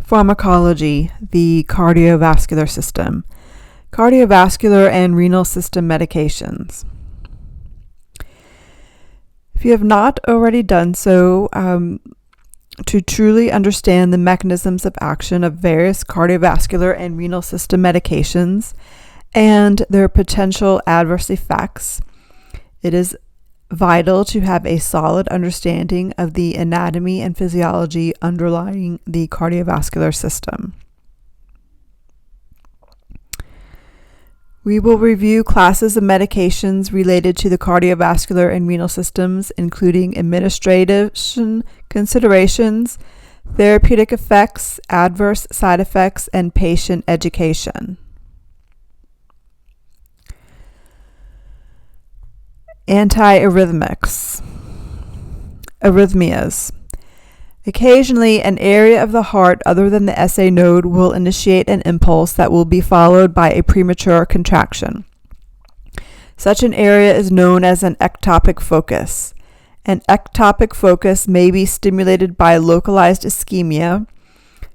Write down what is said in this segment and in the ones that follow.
Pharmacology, the cardiovascular system. Cardiovascular and renal system medications. If you have not already done so, to truly understand the mechanisms of action of various cardiovascular and renal system medications and their potential adverse effects, it is vital to have a solid understanding of the anatomy and physiology underlying the cardiovascular system. We will review classes of medications related to the cardiovascular and renal systems, including administration considerations, therapeutic effects, adverse side effects, and patient education. Anti-arrhythmics arrhythmias. Occasionally, an area of the heart other than the SA node will initiate an impulse that will be followed by a premature contraction. Such an area is known as an ectopic focus. An ectopic focus may be stimulated by localized ischemia,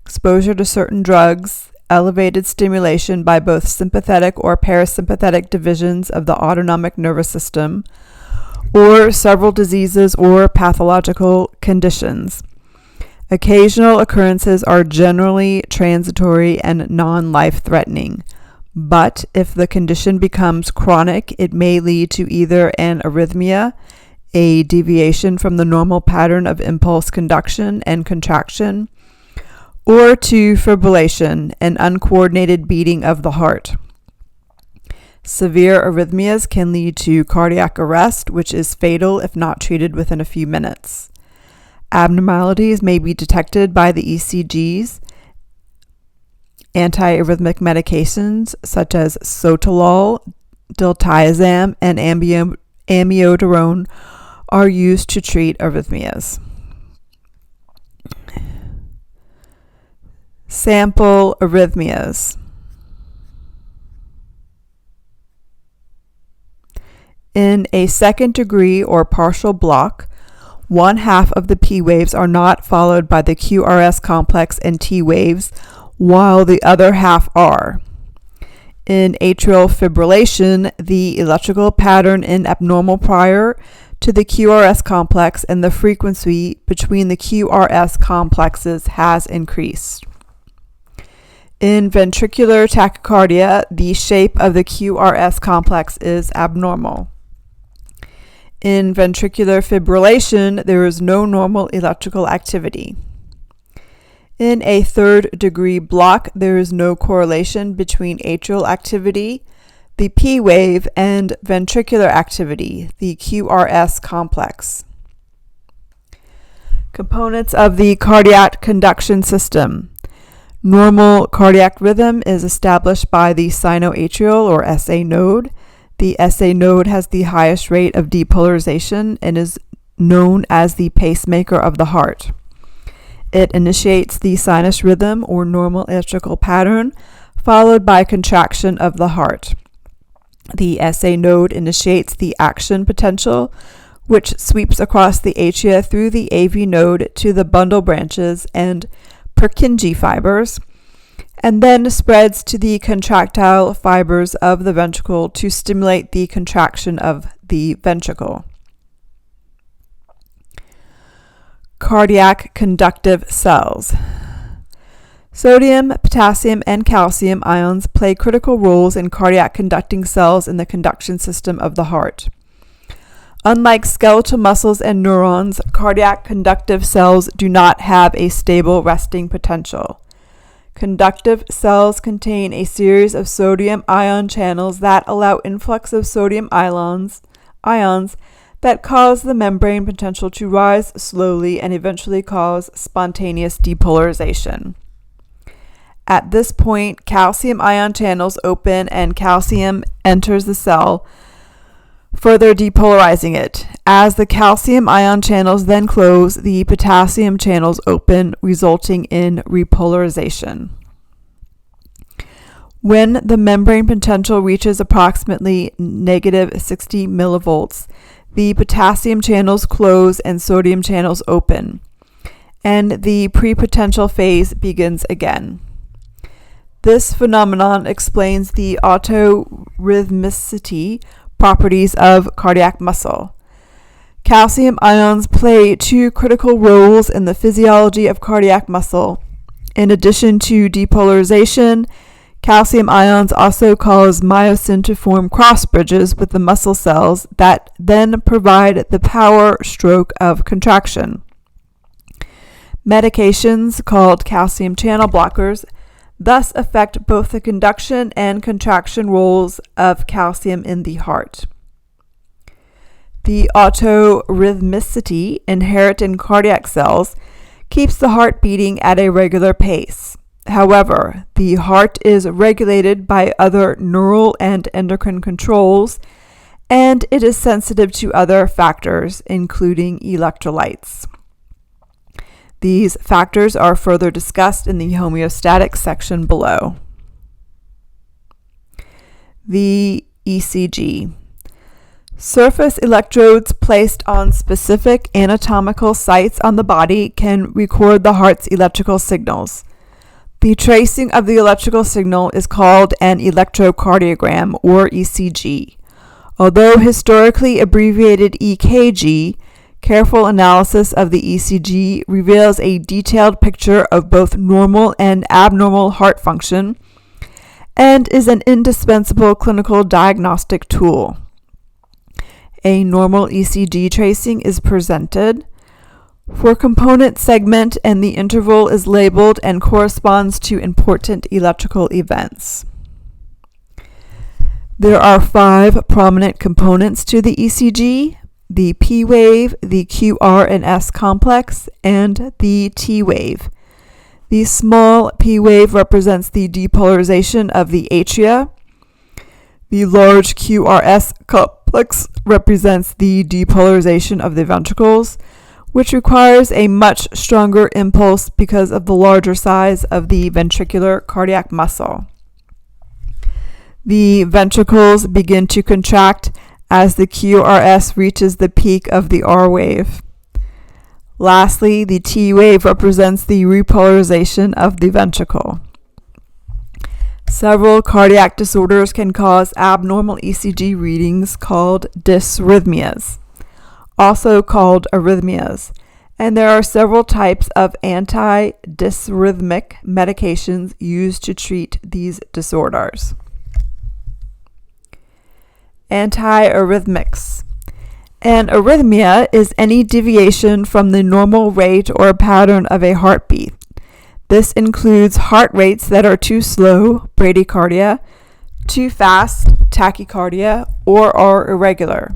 exposure to certain drugs, elevated stimulation by both sympathetic or parasympathetic divisions of the autonomic nervous system, or several diseases or pathological conditions. Occasional occurrences are generally transitory and non-life-threatening, but if the condition becomes chronic, it may lead to either an arrhythmia, a deviation from the normal pattern of impulse conduction and contraction, or to fibrillation, an uncoordinated beating of the heart. Severe arrhythmias can lead to cardiac arrest, which is fatal if not treated within a few minutes. Abnormalities may be detected by the ECGs. Anti-arrhythmic medications such as sotalol, diltiazem, and amiodarone are used to treat arrhythmias. Sample arrhythmias. In a second degree or partial block, one half of the P waves are not followed by the QRS complex and T waves, while the other half are. In atrial fibrillation, the electrical pattern is abnormal prior to the QRS complex, and the frequency between the QRS complexes has increased. In ventricular tachycardia, the shape of the QRS complex is abnormal. In ventricular fibrillation, there is no normal electrical activity. In a third degree block, there is no correlation between atrial activity, the P wave, and ventricular activity, the QRS complex. Components of the cardiac conduction system. Normal cardiac rhythm is established by the sinoatrial or SA node. The SA node has the highest rate of depolarization and is known as the pacemaker of the heart. It initiates the sinus rhythm or normal electrical pattern, followed by contraction of the heart. The SA node initiates the action potential, which sweeps across the atria through the AV node to the bundle branches and Purkinje fibers, and then spreads to the contractile fibers of the ventricle to stimulate the contraction of the ventricle. Cardiac conductive cells. Sodium, potassium, and calcium ions play critical roles in cardiac conducting cells in the conduction system of the heart. Unlike skeletal muscles and neurons, cardiac conductive cells do not have a stable resting potential. Conductive cells contain a series of sodium ion channels that allow influx of sodium ions that cause the membrane potential to rise slowly and eventually cause spontaneous depolarization. At this point, calcium ion channels open and calcium enters the cell, further depolarizing it. As the calcium ion channels then close, the potassium channels open, resulting in repolarization. When the membrane potential reaches approximately negative 60 millivolts, the potassium channels close and sodium channels open. and the prepotential phase begins again. This phenomenon explains the autorhythmicity properties of cardiac muscle. Calcium ions play two critical roles in the physiology of cardiac muscle. In addition to depolarization, calcium ions also cause myosin to form cross bridges with the muscle cells that then provide the power stroke of contraction. Medications called calcium channel blockers thus affect both the conduction and contraction roles of calcium in the heart. The autorhythmicity inherent in cardiac cells keeps the heart beating at a regular pace. However, the heart is regulated by other neural and endocrine controls, and it is sensitive to other factors, including electrolytes. These factors are further discussed in the homeostatic section below. The ECG. Surface electrodes placed on specific anatomical sites on the body can record the heart's electrical signals. The tracing of the electrical signal is called an electrocardiogram, or ECG. Although historically abbreviated EKG, careful analysis of the ECG reveals a detailed picture of both normal and abnormal heart function and is an indispensable clinical diagnostic tool. A normal ECG tracing is presented. For component segment, and the interval is labeled and corresponds to important electrical events. There are 5 prominent components to the ECG: the P wave, the QR and S complex, and the T wave. The small P wave represents the depolarization of the atria. The large QRS complex represents the depolarization of the ventricles, which requires a much stronger impulse because of the larger size of the ventricular cardiac muscle. The ventricles begin to contract as the QRS reaches the peak of the R wave. Lastly, the T wave represents the repolarization of the ventricle. Several cardiac disorders can cause abnormal ECG readings called dysrhythmias, also called arrhythmias, and there are several types of anti-arrhythmic medications used to treat these disorders. Anti-arrhythmics. An arrhythmia is any deviation from the normal rate or pattern of a heartbeat. This includes heart rates that are too slow, bradycardia, too fast, tachycardia, or are irregular.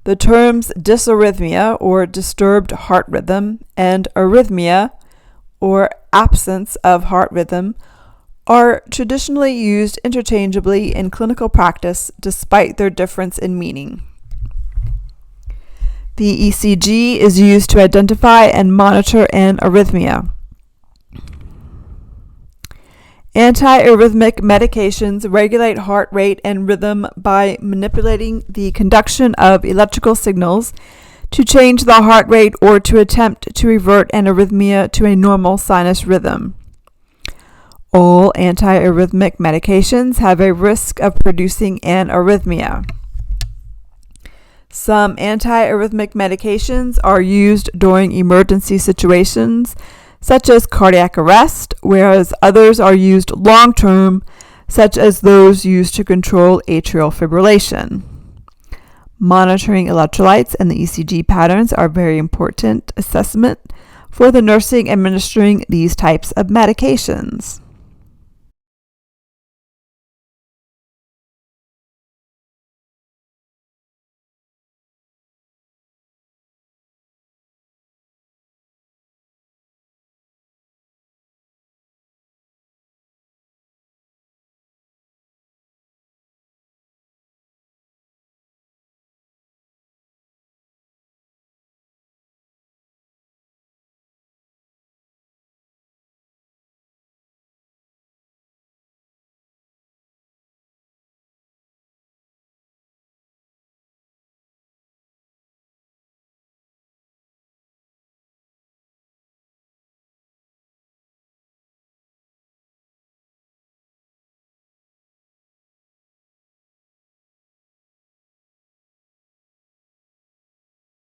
The terms dysarrhythmia, or disturbed heart rhythm, and arrhythmia, or absence of heart rhythm, are traditionally used interchangeably in clinical practice despite their difference in meaning. The ECG is used to identify and monitor an arrhythmia. Anti-arrhythmic medications regulate heart rate and rhythm by manipulating the conduction of electrical signals to change the heart rate or to attempt to revert an arrhythmia to a normal sinus rhythm. All anti-arrhythmic medications have a risk of producing an arrhythmia. Some anti-arrhythmic medications are used during emergency situations, such as cardiac arrest, whereas others are used long-term, such as those used to control atrial fibrillation. Monitoring electrolytes and the ECG patterns are very important assessment for the nursing administering these types of medications.